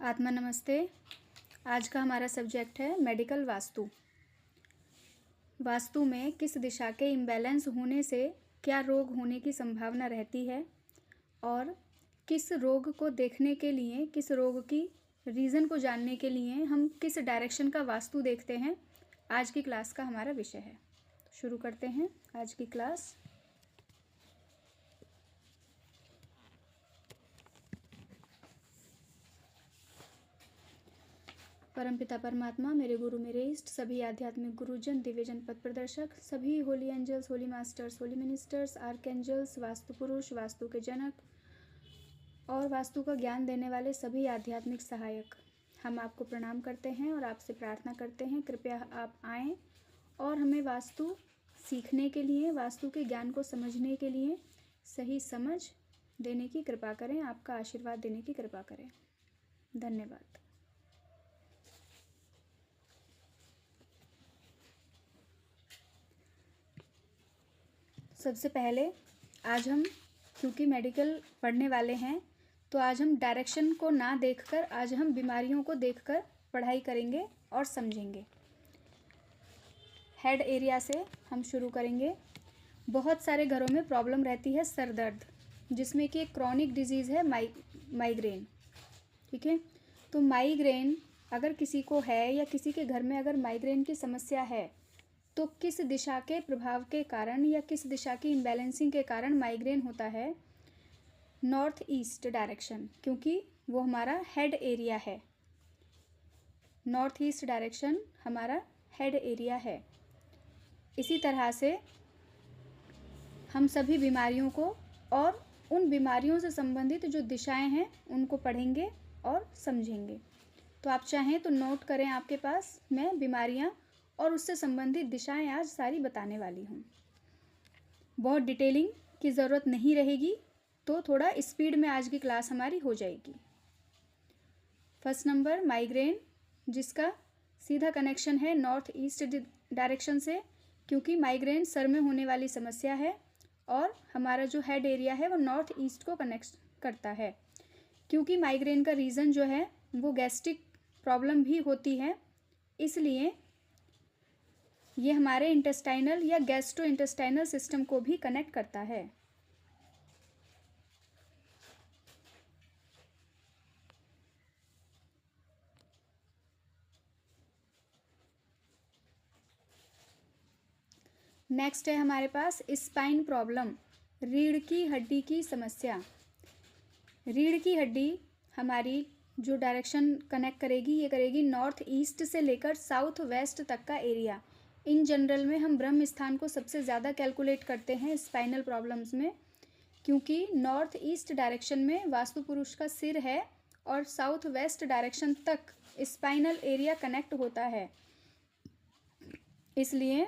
आत्मा नमस्ते। आज का हमारा सब्जेक्ट है मेडिकल वास्तु। वास्तु में किस दिशा के इम्बैलेंस होने से क्या रोग होने की संभावना रहती है और किस रोग को देखने के लिए, किस रोग की रीज़न को जानने के लिए हम किस डायरेक्शन का वास्तु देखते हैं, आज की क्लास का हमारा विषय है। शुरू करते हैं आज की क्लास। परमपिता परमात्मा, मेरे गुरु, मेरे इष्ट, सभी आध्यात्मिक गुरुजन, दिव्यजन, पथ प्रदर्शक, सभी holy angels, holy masters, holy ministers, arch angels, Vastu Purush, वास्तु के जनक और वास्तु का ज्ञान देने वाले सभी आध्यात्मिक सहायक, हम आपको प्रणाम करते हैं और आपसे प्रार्थना करते हैं कृपया आप आएँ और हमें वास्तु सीखने के लिए, वास्तु के ज्ञान को समझने के लिए सही समझ देने की कृपा करें, आपका आशीर्वाद देने की कृपा करें। धन्यवाद। सबसे पहले आज हम, क्योंकि मेडिकल पढ़ने वाले हैं, तो आज हम डायरेक्शन को ना देखकर आज हम बीमारियों को देखकर पढ़ाई करेंगे और समझेंगे। हेड एरिया से हम शुरू करेंगे। बहुत सारे घरों में प्रॉब्लम रहती है सर दर्द, जिसमें कि एक क्रॉनिक डिजीज़ है माइग्रेन। ठीक है, तो माइग्रेन अगर किसी को है या किसी के घर में अगर माइग्रेन की समस्या है तो किस दिशा के प्रभाव के कारण या किस दिशा की इम्बैलेंसिंग के कारण माइग्रेन होता है? नॉर्थ ईस्ट डायरेक्शन, क्योंकि वो हमारा हेड एरिया है। नॉर्थ ईस्ट डायरेक्शन हमारा हेड एरिया है। इसी तरह से हम सभी बीमारियों को और उन बीमारियों से संबंधित जो दिशाएं हैं उनको पढ़ेंगे और समझेंगे। तो आप चाहें तो नोट करें, आपके पास मैं बीमारियां और उससे संबंधित दिशाएं आज सारी बताने वाली हूँ। बहुत डिटेलिंग की ज़रूरत नहीं रहेगी, तो थोड़ा स्पीड में आज की क्लास हमारी हो जाएगी। फर्स्ट नंबर माइग्रेन, जिसका सीधा कनेक्शन है नॉर्थ ईस्ट डायरेक्शन से, क्योंकि माइग्रेन सर में होने वाली समस्या है और हमारा जो हेड एरिया है वो नॉर्थ ईस्ट को कनेक्ट करता है। क्योंकि माइग्रेन का रीज़न जो है वो गैस्ट्रिक प्रॉब्लम भी होती है, इसलिए ये हमारे इंटेस्टाइनल या गैस्ट्रो इंटेस्टाइनल सिस्टम को भी कनेक्ट करता है। नेक्स्ट है हमारे पास स्पाइन प्रॉब्लम, रीढ़ की हड्डी की समस्या। रीढ़ की हड्डी हमारी जो डायरेक्शन कनेक्ट करेगी, ये करेगी नॉर्थ ईस्ट से लेकर साउथ वेस्ट तक का एरिया। इन जनरल में हम ब्रह्म स्थान को सबसे ज़्यादा कैलकुलेट करते हैं स्पाइनल प्रॉब्लम्स में, क्योंकि नॉर्थ ईस्ट डायरेक्शन में वास्तु पुरुष का सिर है और साउथ वेस्ट डायरेक्शन तक स्पाइनल एरिया कनेक्ट होता है। इसलिए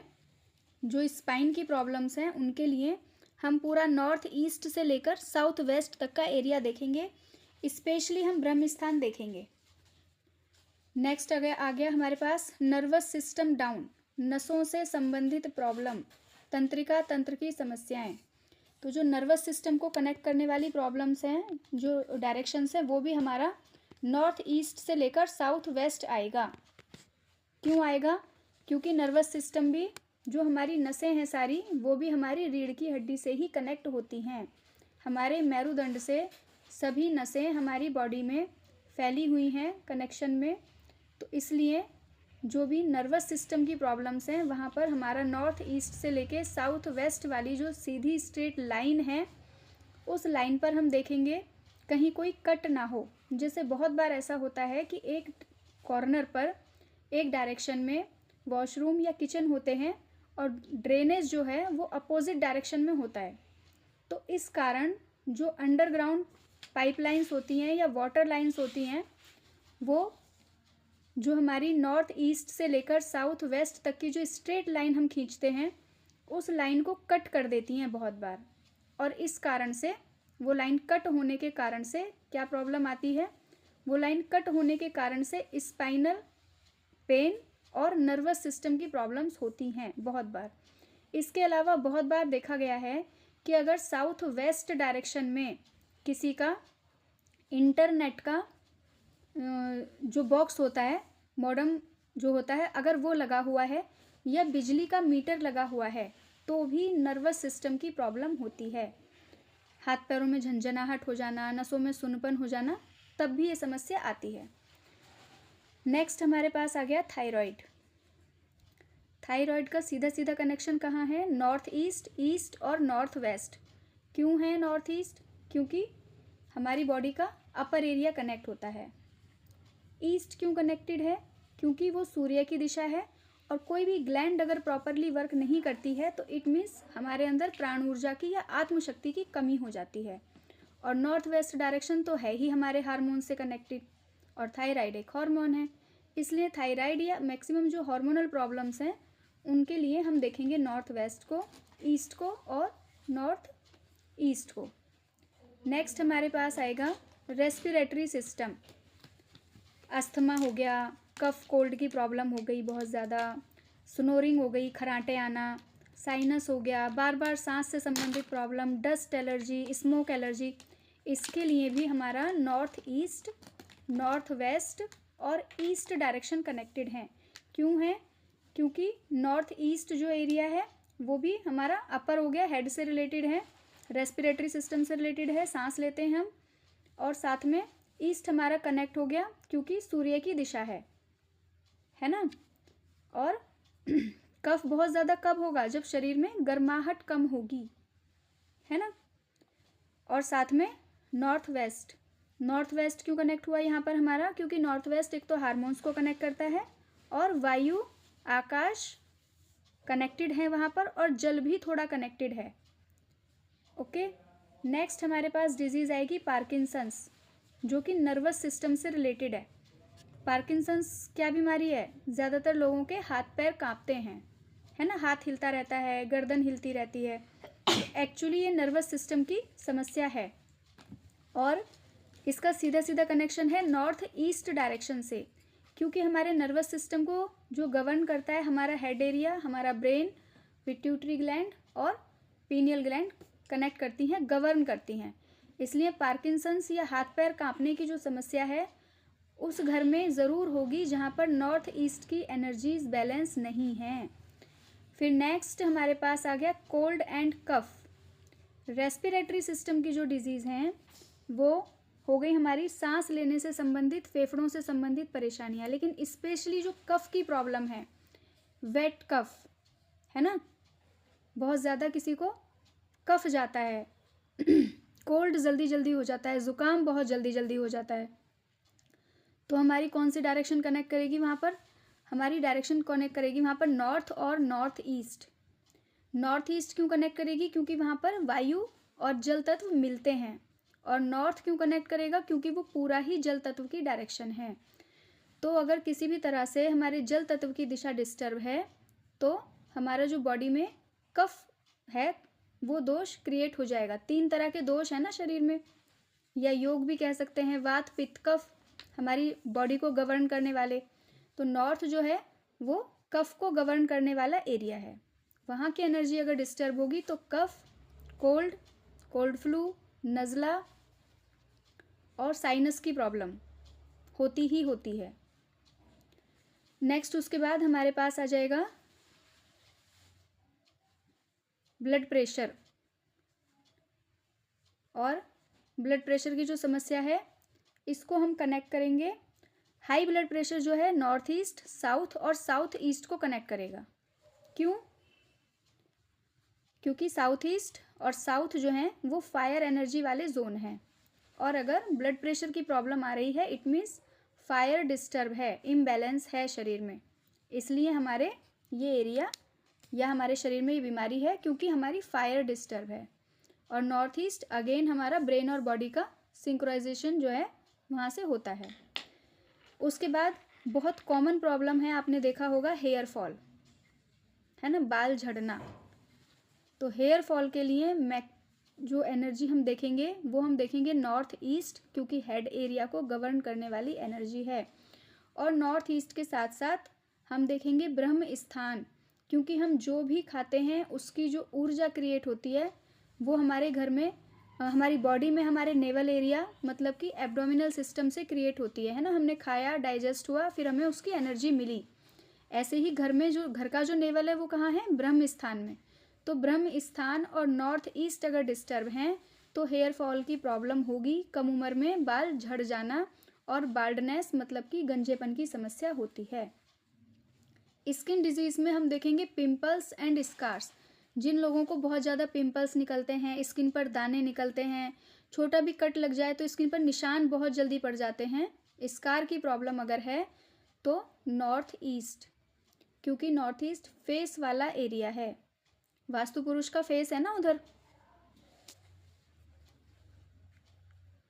जो स्पाइन की प्रॉब्लम्स हैं उनके लिए हम पूरा नॉर्थ ईस्ट से लेकर साउथ वेस्ट तक का एरिया देखेंगे, स्पेशली हम ब्रह्म स्थान देखेंगे। नेक्स्ट आ गया हमारे पास नर्वस सिस्टम डाउन, नसों से संबंधित प्रॉब्लम, तंत्रिका तंत्र की समस्याएं। तो जो नर्वस सिस्टम को कनेक्ट करने वाली प्रॉब्लम्स हैं, जो डायरेक्शंस हैं, वो भी हमारा नॉर्थ ईस्ट से लेकर साउथ वेस्ट आएगा। क्यों आएगा? क्योंकि नर्वस सिस्टम भी, जो हमारी नसें हैं सारी, वो भी हमारी रीढ़ की हड्डी से ही कनेक्ट होती हैं। हमारे मेरुदंड से सभी नसें हमारी बॉडी में फैली हुई हैं कनेक्शन में, तो इसलिए जो भी नर्वस सिस्टम की प्रॉब्लम्स हैं वहाँ पर हमारा नॉर्थ ईस्ट से लेके साउथ वेस्ट वाली जो सीधी स्ट्रेट लाइन है, उस लाइन पर हम देखेंगे कहीं कोई कट ना हो। जैसे बहुत बार ऐसा होता है कि एक कॉर्नर पर एक डायरेक्शन में वॉशरूम या किचन होते हैं और ड्रेनेज जो है वो अपोजिट डायरेक्शन में होता है, तो इस कारण जो अंडरग्राउंड पाइपलाइंस होती हैं या वाटर लाइंस होती हैं, वो जो हमारी नॉर्थ ईस्ट से लेकर साउथ वेस्ट तक की जो स्ट्रेट लाइन हम खींचते हैं, उस लाइन को कट कर देती हैं बहुत बार। और इस कारण से, वो लाइन कट होने के कारण से क्या प्रॉब्लम आती है? वो लाइन कट होने के कारण से स्पाइनल पेन और नर्वस सिस्टम की प्रॉब्लम्स होती हैं बहुत बार। इसके अलावा बहुत बार देखा गया है कि अगर साउथ वेस्ट डायरेक्शन में किसी का इंटरनेट का जो बॉक्स होता है, मॉडेम जो होता है, अगर वो लगा हुआ है या बिजली का मीटर लगा हुआ है तो भी नर्वस सिस्टम की प्रॉब्लम होती है। हाथ पैरों में झंझनाहट हो जाना, नसों में सुन्नपन हो जाना, तब भी ये समस्या आती है। नेक्स्ट हमारे पास आ गया थायराइड। थायराइड का सीधा सीधा कनेक्शन कहाँ है? नॉर्थ ईस्ट, ईस्ट और नॉर्थ वेस्ट। क्यों है नॉर्थ ईस्ट? क्योंकि हमारी बॉडी का अपर एरिया कनेक्ट होता है। ईस्ट क्यों कनेक्टेड है? क्योंकि वो सूर्य की दिशा है और कोई भी ग्लैंड अगर प्रॉपरली वर्क नहीं करती है तो इट मीन्स हमारे अंदर प्राण ऊर्जा की या आत्मशक्ति की कमी हो जाती है। और नॉर्थ वेस्ट डायरेक्शन तो है ही हमारे हार्मोन से कनेक्टेड, और थायराइड एक हार्मोन है, इसलिए थायराइड या मैक्सिमम जो हार्मोनल प्रॉब्लम्स हैं उनके लिए हम देखेंगे नॉर्थ वेस्ट को, ईस्ट को और नॉर्थ ईस्ट को। नेक्स्ट हमारे पास आएगा रेस्पिरेटरी सिस्टम। अस्थमा हो गया, कफ कोल्ड की प्रॉब्लम हो गई बहुत ज़्यादा, स्नोरिंग हो गई, खराटे आना, साइनस हो गया, बार बार सांस से संबंधित problem, dust allergy, smoke allergy, इसके लिए भी हमारा नॉर्थ ईस्ट, नॉर्थ वेस्ट और ईस्ट डायरेक्शन कनेक्टेड हैं। क्यों है? क्योंकि नॉर्थ ईस्ट जो एरिया है वो भी हमारा अपर हो गया, हेड से रिलेटेड है, रेस्पिरेटरी सिस्टम से रिलेटेड है, सांस लेते हैं हम, और साथ में ईस्ट हमारा कनेक्ट हो गया क्योंकि सूर्य की दिशा है ना। और कफ बहुत ज़्यादा कब होगा? जब शरीर में गर्माहट कम होगी, है ना। और साथ में नॉर्थ वेस्ट, नॉर्थ वेस्ट क्यों कनेक्ट हुआ यहाँ पर हमारा? क्योंकि नॉर्थ वेस्ट एक तो हार्मोन्स को कनेक्ट करता है और वायु, आकाश कनेक्टेड है वहाँ पर, और जल भी थोड़ा कनेक्टेड है। ओके, नेक्स्ट हमारे पास डिजीज़ आएगी पार्किंसंस, जो कि नर्वस सिस्टम से रिलेटेड है। पार्किंसंस क्या बीमारी है? ज़्यादातर लोगों के हाथ पैर कांपते हैं, है ना, हाथ हिलता रहता है, गर्दन हिलती रहती है। एक्चुअली ये नर्वस सिस्टम की समस्या है और इसका सीधा सीधा कनेक्शन है नॉर्थ ईस्ट डायरेक्शन से, क्योंकि हमारे नर्वस सिस्टम को जो गवर्न करता है हमारा हेड एरिया, हमारा ब्रेन, पिट्यूटरी ग्लैंड और पीनियल ग्लैंड कनेक्ट करती हैं, गवर्न करती हैं। इसलिए पार्किंसंस या हाथ पैर कांपने की जो समस्या है उस घर में ज़रूर होगी जहाँ पर नॉर्थ ईस्ट की एनर्जीज बैलेंस नहीं हैं। फिर नेक्स्ट हमारे पास आ गया cold and cough. Respiratory system की जो डिजीज़ हैं वो हो गई हमारी सांस लेने से संबंधित, फेफड़ों से संबंधित परेशानियाँ, लेकिन स्पेशली जो कफ की प्रॉब्लम है, वेट कफ, है ना, बहुत ज़्यादा किसी को कफ जाता है, कोल्ड जल्दी जल्दी हो जाता है, ज़ुकाम बहुत जल्दी जल्दी हो जाता है, तो हमारी कौन सी डायरेक्शन कनेक्ट करेगी वहाँ पर? हमारी डायरेक्शन कनेक्ट करेगी वहाँ पर नॉर्थ और नॉर्थ ईस्ट। नॉर्थ ईस्ट क्यों कनेक्ट करेगी? क्योंकि वहाँ पर वायु और जल तत्व मिलते हैं। और नॉर्थ क्यों कनेक्ट करेगा? क्योंकि वो पूरा ही जल तत्व की डायरेक्शन है। तो अगर किसी भी तरह से हमारे जल तत्व की दिशा डिस्टर्ब है तो हमारा जो बॉडी में कफ है वो दोष क्रिएट हो जाएगा। 3 तरह के दोष है ना शरीर में, या योग भी कह सकते हैं, वात, पित्त, कफ, हमारी बॉडी को गवर्न करने वाले। तो नॉर्थ जो है वो कफ को गवर्न करने वाला एरिया है। वहाँ की एनर्जी अगर डिस्टर्ब होगी तो कफ, कोल्ड, कोल्ड फ्लू, नज़ला और साइनस की प्रॉब्लम होती ही होती है। नेक्स्ट उसके बाद हमारे पास आ जाएगा ब्लड प्रेशर। और ब्लड प्रेशर की जो समस्या है इसको हम कनेक्ट करेंगे, हाई ब्लड प्रेशर जो है नॉर्थ ईस्ट, साउथ और साउथ ईस्ट को कनेक्ट करेगा। क्यों? क्योंकि साउथ ईस्ट और साउथ जो हैं वो फायर एनर्जी वाले जोन हैं, और अगर ब्लड प्रेशर की प्रॉब्लम आ रही है इट मीन्स फायर डिस्टर्ब है, इम्बैलेंस है शरीर में, इसलिए हमारे ये एरिया या हमारे शरीर में ये बीमारी है क्योंकि हमारी फायर डिस्टर्ब है। और नॉर्थ ईस्ट अगेन हमारा ब्रेन और बॉडी का सिंक्रोनाइजेशन जो है वहाँ से होता है। उसके बाद बहुत कॉमन प्रॉब्लम है, आपने देखा होगा, हेयर फॉल, है ना, बाल झड़ना। तो हेयर फॉल के लिए जो एनर्जी हम देखेंगे वो हम देखेंगे नॉर्थ ईस्ट, क्योंकि हेड एरिया को गवर्न करने वाली एनर्जी है। और नॉर्थ ईस्ट के साथ साथ हम देखेंगे ब्रह्म स्थान, क्योंकि हम जो भी खाते हैं उसकी जो ऊर्जा क्रिएट होती है वो हमारे घर में हमारी बॉडी में हमारे नेवल एरिया मतलब कि एब्डोमिनल सिस्टम से क्रिएट होती है ना। हमने खाया, डाइजेस्ट हुआ, फिर हमें उसकी एनर्जी मिली। ऐसे ही घर का जो नेवल है वो कहाँ है? ब्रह्म स्थान में। तो ब्रह्म स्थान और नॉर्थ ईस्ट अगर डिस्टर्ब हैं तो हेयर फॉल की प्रॉब्लम होगी, कम उम्र में बाल झड़ जाना और बाल्डनेस मतलब कि गंजेपन की समस्या होती है। स्किन डिजीज़ में हम देखेंगे पिंपल्स एंड स्कार्स। जिन लोगों को बहुत ज़्यादा पिंपल्स निकलते हैं, स्किन पर दाने निकलते हैं, छोटा भी कट लग जाए तो स्किन पर निशान बहुत जल्दी पड़ जाते हैं, स्कार की प्रॉब्लम अगर है तो नॉर्थ ईस्ट, क्योंकि नॉर्थ ईस्ट फेस वाला एरिया है, वास्तु पुरुष का फेस है ना उधर,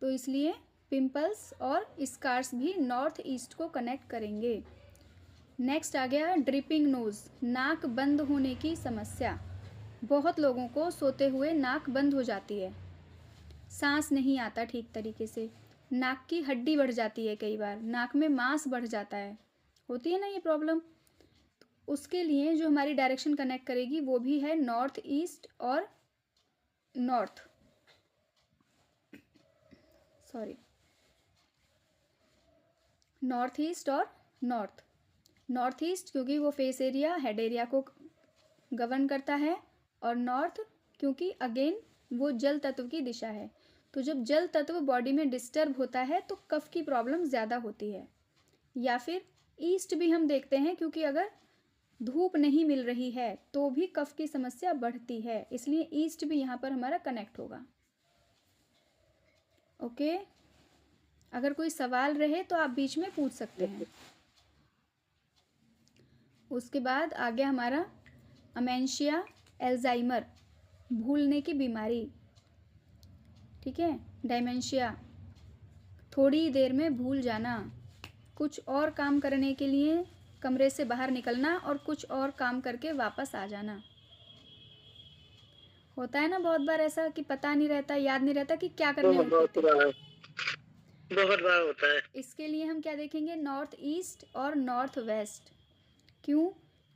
तो इसलिए पिंपल्स और स्कार्स भी नॉर्थ ईस्ट को कनेक्ट करेंगे। नेक्स्ट आ गया ड्रिपिंग नोज़, नाक बंद होने की समस्या। बहुत लोगों को सोते हुए नाक बंद हो जाती है, सांस नहीं आता ठीक तरीके से, नाक की हड्डी बढ़ जाती है, कई बार नाक में मांस बढ़ जाता है, होती है ना ये प्रॉब्लम। उसके लिए जो हमारी डायरेक्शन कनेक्ट करेगी वो भी है नॉर्थ ईस्ट और नॉर्थ, नॉर्थ ईस्ट और नॉर्थ ईस्ट क्योंकि वो फेस एरिया, हेड एरिया को गवर्न करता है, और नॉर्थ क्योंकि अगेन वो जल तत्व की दिशा है। तो जब जल तत्व बॉडी में डिस्टर्ब होता है तो कफ की प्रॉब्लम ज़्यादा होती है। या फिर ईस्ट भी हम देखते हैं, क्योंकि अगर धूप नहीं मिल रही है तो भी कफ की समस्या बढ़ती है, इसलिए ईस्ट भी यहाँ पर हमारा कनेक्ट होगा। ओके, अगर कोई सवाल रहे तो आप बीच में पूछ सकते हैं। उसके बाद आ गया हमारा अमेंशिया, एल्जाइमर, भूलने की बीमारी, ठीक है, डायमेंशिया, थोड़ी देर में भूल जाना, कुछ और काम करने के लिए कमरे से बाहर निकलना और कुछ और काम करके वापस आ जाना। होता है ना बहुत बार ऐसा कि पता नहीं रहता, याद नहीं रहता कि क्या करने उठे थे। बहुत बार होता है। इसके लिए हम क्या देखेंगे? नॉर्थ ईस्ट और नॉर्थ वेस्ट। क्यों?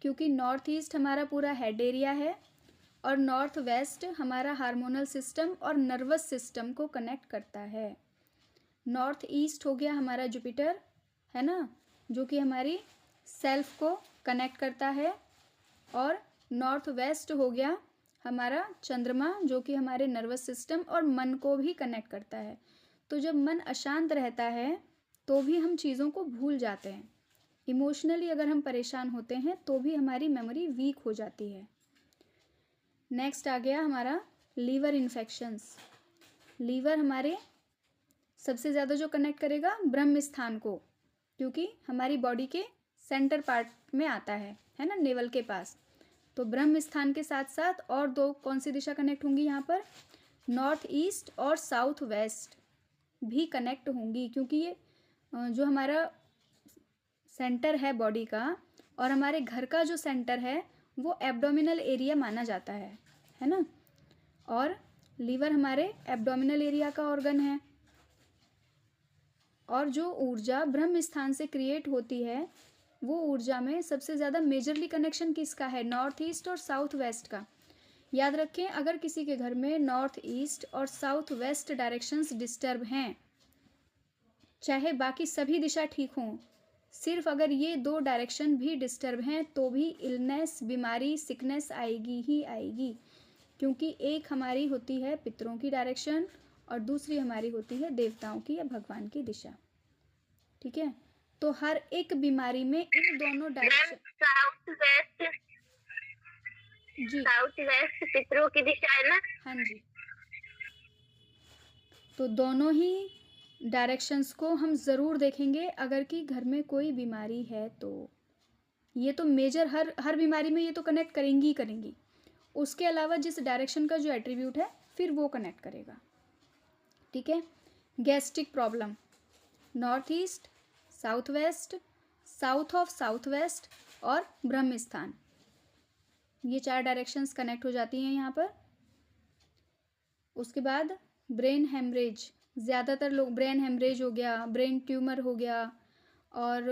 क्योंकि नॉर्थ ईस्ट हमारा पूरा हेड एरिया है और नॉर्थ वेस्ट हमारा हार्मोनल सिस्टम और नर्वस सिस्टम को कनेक्ट करता है। नॉर्थ ईस्ट हो गया हमारा जुपिटर, है ना, जो कि हमारी सेल्फ को कनेक्ट करता है, और नॉर्थ वेस्ट हो गया हमारा चंद्रमा, जो कि हमारे नर्वस सिस्टम और मन को भी कनेक्ट करता है। तो जब मन अशांत रहता है तो भी हम चीज़ों को भूल जाते हैं। इमोशनली अगर हम परेशान होते हैं तो भी हमारी मेमोरी वीक हो जाती है। नेक्स्ट आ गया हमारा लीवर इन्फेक्शंस। लीवर हमारे सबसे ज़्यादा जो कनेक्ट करेगा ब्रह्म स्थान को, क्योंकि हमारी बॉडी के सेंटर पार्ट में आता है ना, नेवल के पास। तो ब्रह्म स्थान के साथ साथ और दो कौन सी दिशा कनेक्ट होंगी यहाँ पर? नॉर्थ ईस्ट और साउथ वेस्ट भी कनेक्ट होंगी, क्योंकि ये जो हमारा सेंटर है बॉडी का और हमारे घर का जो सेंटर है वो एब्डोमिनल एरिया माना जाता है ना, और लीवर हमारे एब्डोमिनल एरिया का ऑर्गन है। और जो ऊर्जा ब्रह्म स्थान से क्रिएट होती है वो ऊर्जा में सबसे ज़्यादा मेजरली कनेक्शन किसका है? नॉर्थ ईस्ट और साउथ वेस्ट का। याद रखें, अगर किसी के घर में नॉर्थ ईस्ट और साउथ वेस्ट डायरेक्शंस डिस्टर्ब हैं, चाहे बाकी सभी दिशा ठीक हों, सिर्फ अगर ये दो डायरेक्शन भी डिस्टर्ब हैं तो भी इलनेस, बीमारी, सिकनेस आएगी ही आएगी, क्योंकि एक हमारी होती है पितरों की डायरेक्शन और दूसरी हमारी होती है देवताओं की या भगवान की दिशा, ठीक है। तो हर एक बीमारी में इन दोनों डायरेक्शन, साउथ वेस्ट पितरों की दिशा है ना? हाँ जी, तो दोनों ही डायरेक्शंस को हम ज़रूर देखेंगे अगर कि घर में कोई बीमारी है तो। ये तो मेजर हर बीमारी में ये तो कनेक्ट करेंगी ही करेंगी। उसके अलावा जिस डायरेक्शन का जो एट्रीब्यूट है फिर वो कनेक्ट करेगा, ठीक है। Gastric problem, north east, south west, south of south west और ब्रह्म स्थान, ये चार डायरेक्शंस कनेक्ट हो जाती हैं यहाँ पर। उसके बाद ब्रेन हेमरेज, ज़्यादातर लोग ब्रेन हेमरेज हो गया, ब्रेन ट्यूमर हो गया, और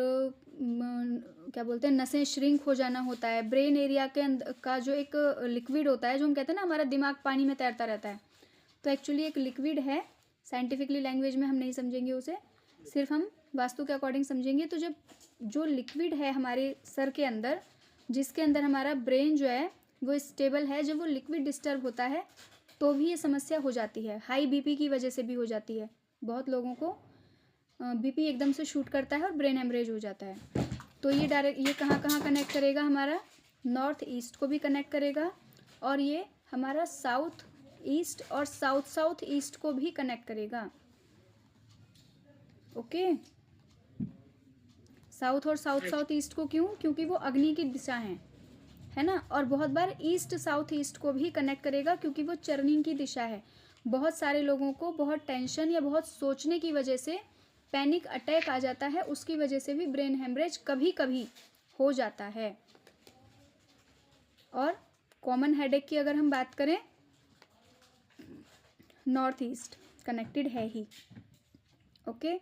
क्या बोलते हैं, नसें श्रिंक हो जाना होता है। ब्रेन एरिया के अंदर का जो एक लिक्विड होता है, जो हम कहते हैं ना हमारा दिमाग पानी में तैरता रहता है, तो एक्चुअली एक लिक्विड है, साइंटिफिकली लैंग्वेज में हम नहीं समझेंगे उसे, सिर्फ हम वास्तु के अकॉर्डिंग समझेंगे। तो जब जो लिक्विड है हमारे सर के अंदर, जिसके अंदर हमारा ब्रेन जो है वो स्टेबल है, जब वो लिक्विड डिस्टर्ब होता है तो भी ये समस्या हो जाती है। हाई बीपी की वजह से भी हो जाती है, बहुत लोगों को बीपी एकदम से शूट करता है और ब्रेन हेमरेज हो जाता है। तो ये डायरेक्ट ये कहाँ कहाँ कनेक्ट करेगा, हमारा नॉर्थ ईस्ट को भी कनेक्ट करेगा, और ये हमारा साउथ ईस्ट और साउथ साउथ ईस्ट को भी कनेक्ट करेगा। ओके, साउथ और साउथ साउथ ईस्ट को क्यों? क्योंकि वो अग्नि की दिशा है ना। और बहुत बार ईस्ट साउथ ईस्ट को भी कनेक्ट करेगा क्योंकि वो चर्निंग की दिशा है। बहुत सारे लोगों को बहुत टेंशन या बहुत सोचने की वजह से पैनिक अटैक आ जाता है, उसकी वजह से भी ब्रेन हेमरेज कभी कभी हो जाता है। और कॉमन हेडेक की अगर हम बात करें, नॉर्थ ईस्ट कनेक्टेड है ही। ओके,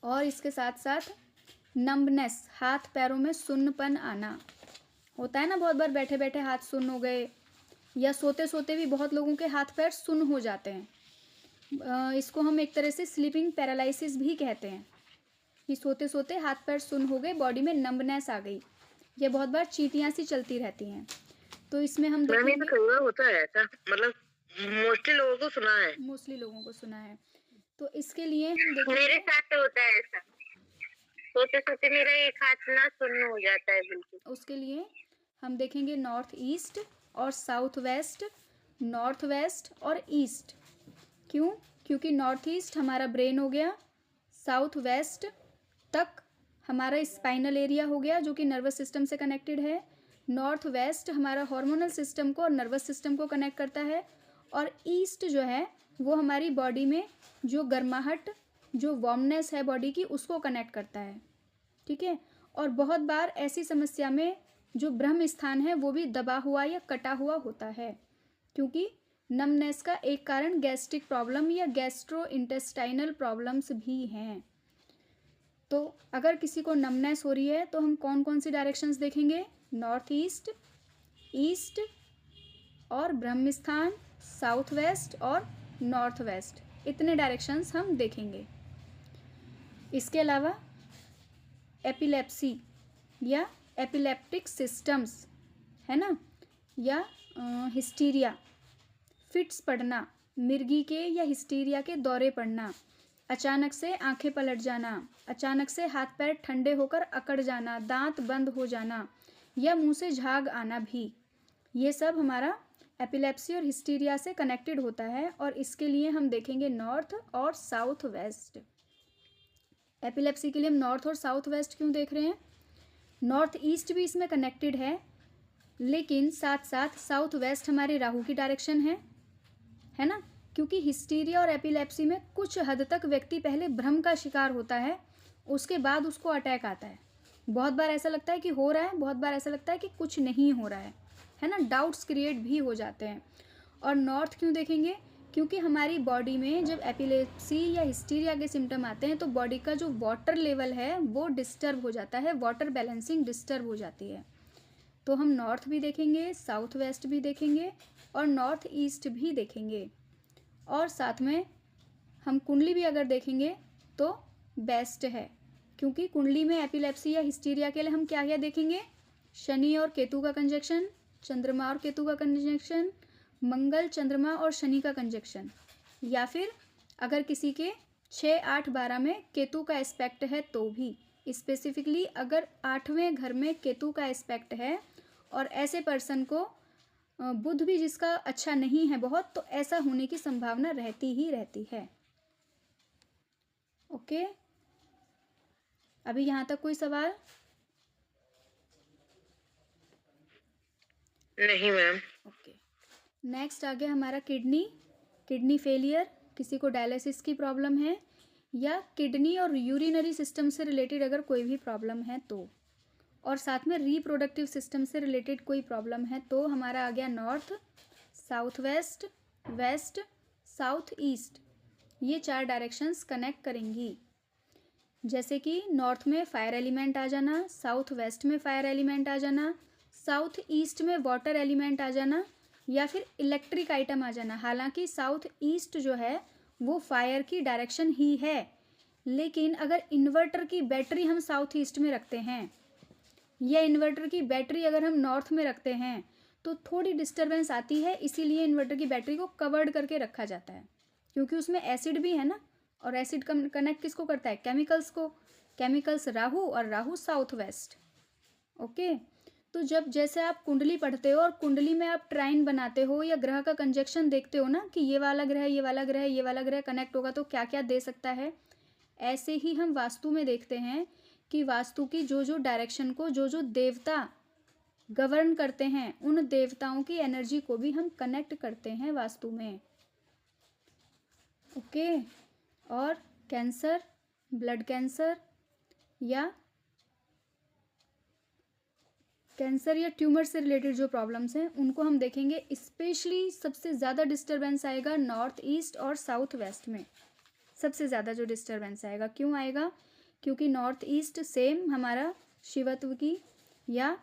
और इसके साथ साथ नंबनेस, हाथ पैरों में सुन्नपन आना होता है ना, बहुत बार बैठे बैठे हाथ सुन्न हो गए, या सोते सोते भी बहुत लोगों के हाथ पैर सुन्न हो जाते हैं। इसको हम एक तरह से स्लीपिंग पैरालिसिस भी कहते हैं, कि सोते सोते हाथ पैर सुन्न हो गए, बॉडी में नंबनेस आ गई। ये बहुत बार चींटियां सी चलती रहती हैं। तो इसमें हम देखेंगे, तो होता है ऐसा, मतलब मोस्टली लोगों को सुना है, मोस्टली लोगों को सुना है। तो इसके लिए हम देखेंगे, मेरे साथ तो होता है ऐसा, सोते सोते मेरा एक हाथ ना सुन्न हो जाता है बिल्कुल। उसके लिए हम देखेंगे नॉर्थ ईस्ट और साउथ वेस्ट, नॉर्थ वेस्ट और ईस्ट। क्यों? क्योंकि नॉर्थ ईस्ट हमारा ब्रेन हो गया, साउथ वेस्ट तक हमारा स्पाइनल एरिया हो गया जो कि नर्वस सिस्टम से कनेक्टेड है, नॉर्थ वेस्ट हमारा हार्मोनल सिस्टम को और नर्वस सिस्टम को कनेक्ट करता है, और ईस्ट जो है वो हमारी बॉडी में जो गर्माहट, जो वार्मनेस है बॉडी की, उसको कनेक्ट करता है। ठीक है। और बहुत बार ऐसी समस्या में जो ब्रह्म स्थान है वो भी दबा हुआ या कटा हुआ होता है, क्योंकि नमनेस का एक कारण गैस्ट्रिक प्रॉब्लम या गैस्ट्रो इंटेस्टाइनल प्रॉब्लम्स भी हैं। तो अगर किसी को नमनेस हो रही है तो हम कौन कौन सी डायरेक्शंस देखेंगे? नॉर्थ ईस्ट, ईस्ट और ब्रह्म स्थान, साउथ वेस्ट और नॉर्थ वेस्ट, इतने डायरेक्शंस हम देखेंगे। इसके अलावा एपिलेप्सी या एपिलेप्टिक सिस्टम्स है ना, या हिस्टीरिया, फिट्स पड़ना, मिर्गी के या हिस्टीरिया के दौरे पड़ना, अचानक से आंखें पलट जाना, अचानक से हाथ पैर ठंडे होकर अकड़ जाना, दांत बंद हो जाना या मुंह से झाग आना भी, ये सब हमारा एपिलेप्सी और हिस्टीरिया से कनेक्टेड होता है। और इसके लिए हम देखेंगे नॉर्थ और साउथ वेस्ट। एपिलेप्सी के लिए हम नॉर्थ और साउथ वेस्ट क्यों देख रहे हैं? नॉर्थ ईस्ट भी इसमें कनेक्टेड है, लेकिन साथ साथ साउथ वेस्ट हमारे राहु की डायरेक्शन है ना, क्योंकि हिस्टीरिया और एपिलेप्सी में कुछ हद तक व्यक्ति पहले भ्रम का शिकार होता है, उसके बाद उसको अटैक आता है। बहुत बार ऐसा लगता है कि हो रहा है, बहुत बार ऐसा लगता है कि कुछ नहीं हो रहा है ना, डाउट्स क्रिएट भी हो जाते हैं। और नॉर्थ क्यों देखेंगे? क्योंकि हमारी बॉडी में जब एपिलेप्सी या हिस्टीरिया के सिम्टम आते हैं तो बॉडी का जो वाटर लेवल है वो डिस्टर्ब हो जाता है, वाटर बैलेंसिंग डिस्टर्ब हो जाती है। तो हम नॉर्थ भी देखेंगे, साउथ वेस्ट भी देखेंगे और नॉर्थ ईस्ट भी देखेंगे। और साथ में हम कुंडली भी अगर देखेंगे तो बेस्ट है, क्योंकि कुंडली में एपिलेप्सी या हिस्टीरिया के लिए हम क्या क्या देखेंगे? शनि और केतु का कंजक्शन, चंद्रमा और केतु का कंजक्शन, मंगल, चंद्रमा और शनि का कंजक्शन, या फिर अगर किसी के 6, 8, 12 में केतु का एस्पेक्ट है तो भी, स्पेसिफिकली अगर 8वें घर में केतु का एस्पेक्ट है और ऐसे पर्सन को बुध भी जिसका अच्छा नहीं है बहुत, तो ऐसा होने की संभावना रहती ही रहती है। ओके, अभी यहाँ तक कोई सवाल? नहीं मैम। ओके, नेक्स्ट आ गया हमारा किडनी फेलियर। किसी को डायलिसिस की प्रॉब्लम है या किडनी और यूरिनरी सिस्टम से रिलेटेड अगर कोई भी प्रॉब्लम है तो, और साथ में रिप्रोडक्टिव सिस्टम से रिलेटेड कोई प्रॉब्लम है तो हमारा आ गया north, south west, west, south east, ये 4 डायरेक्शंस कनेक्ट करेंगी। जैसे कि नॉर्थ में फायर एलिमेंट आ जाना, साउथ वेस्ट में फायर एलिमेंट आ जाना, साउथ ईस्ट में वाटर एलिमेंट आ जाना, या फिर इलेक्ट्रिक आइटम आ जाना। हालांकि साउथ ईस्ट जो है वो फायर की डायरेक्शन ही है, लेकिन अगर इन्वर्टर की बैटरी हम साउथ ईस्ट में रखते हैं या इन्वर्टर की बैटरी अगर हम नॉर्थ में रखते हैं तो थोड़ी डिस्टरबेंस आती है। इसीलिए इन्वर्टर की बैटरी को कवर्ड करके रखा जाता है, क्योंकि उसमें एसिड भी है ना, और एसिड कनेक्ट किसको करता है? केमिकल्स को। केमिकल्स राहु और राहु साउथ वेस्ट। ओके, तो जब जैसे आप कुंडली पढ़ते हो और कुंडली में आप ट्राइन बनाते हो या ग्रह का कंजक्शन देखते हो ना कि ये वाला ग्रह ये वाला ग्रह ये वाला ग्रह कनेक्ट होगा तो क्या क्या दे सकता है, ऐसे ही हम वास्तु में देखते हैं कि वास्तु की जो जो डायरेक्शन को जो जो देवता गवर्न करते हैं उन देवताओं की एनर्जी को भी हम कनेक्ट करते हैं वास्तु में। ओके, और कैंसर, ब्लड कैंसर या ट्यूमर से रिलेटेड जो प्रॉब्लम्स हैं उनको हम देखेंगे। स्पेशली सबसे ज़्यादा डिस्टरबेंस आएगा नॉर्थ ईस्ट और साउथ वेस्ट में। सबसे ज़्यादा जो डिस्टरबेंस आएगा, क्यों आएगा? क्योंकि नॉर्थ ईस्ट सेम हमारा शिवत्व की या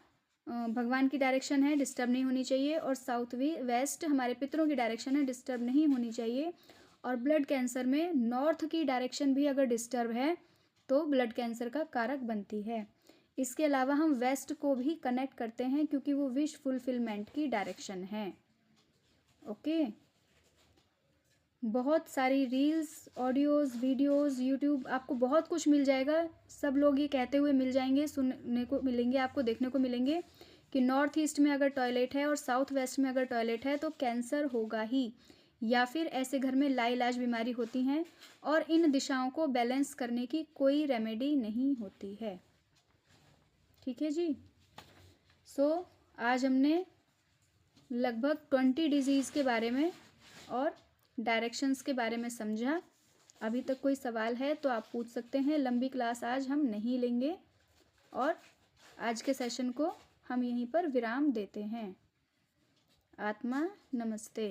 भगवान की डायरेक्शन है, डिस्टर्ब नहीं होनी चाहिए, और साउथ वेस्ट हमारे पितरों की डायरेक्शन है, डिस्टर्ब नहीं होनी चाहिए। और ब्लड कैंसर में नॉर्थ की डायरेक्शन भी अगर डिस्टर्ब है तो ब्लड कैंसर का कारक बनती है। इसके अलावा हम वेस्ट को भी कनेक्ट करते हैं क्योंकि वो विश फुलफिलमेंट की डायरेक्शन है। ओके, बहुत सारी रील्स, ऑडियोज़, वीडियोज़, यूट्यूब, आपको बहुत कुछ मिल जाएगा। सब लोग ये कहते हुए मिल जाएंगे, सुनने को मिलेंगे, आपको देखने को मिलेंगे कि नॉर्थ ईस्ट में अगर टॉयलेट है और साउथ वेस्ट में अगर टॉयलेट है तो कैंसर होगा ही, या फिर ऐसे घर में लाइलाज बीमारी होती हैं और इन दिशाओं को बैलेंस करने की कोई रेमेडी नहीं होती है। ठीक है जी। सो आज हमने लगभग 20 डिजीज़ के बारे में और डायरेक्शंस के बारे में समझा। अभी तक कोई सवाल है तो आप पूछ सकते हैं। लंबी क्लास आज हम नहीं लेंगे और आज के सेशन को हम यहीं पर विराम देते हैं। आत्मा नमस्ते।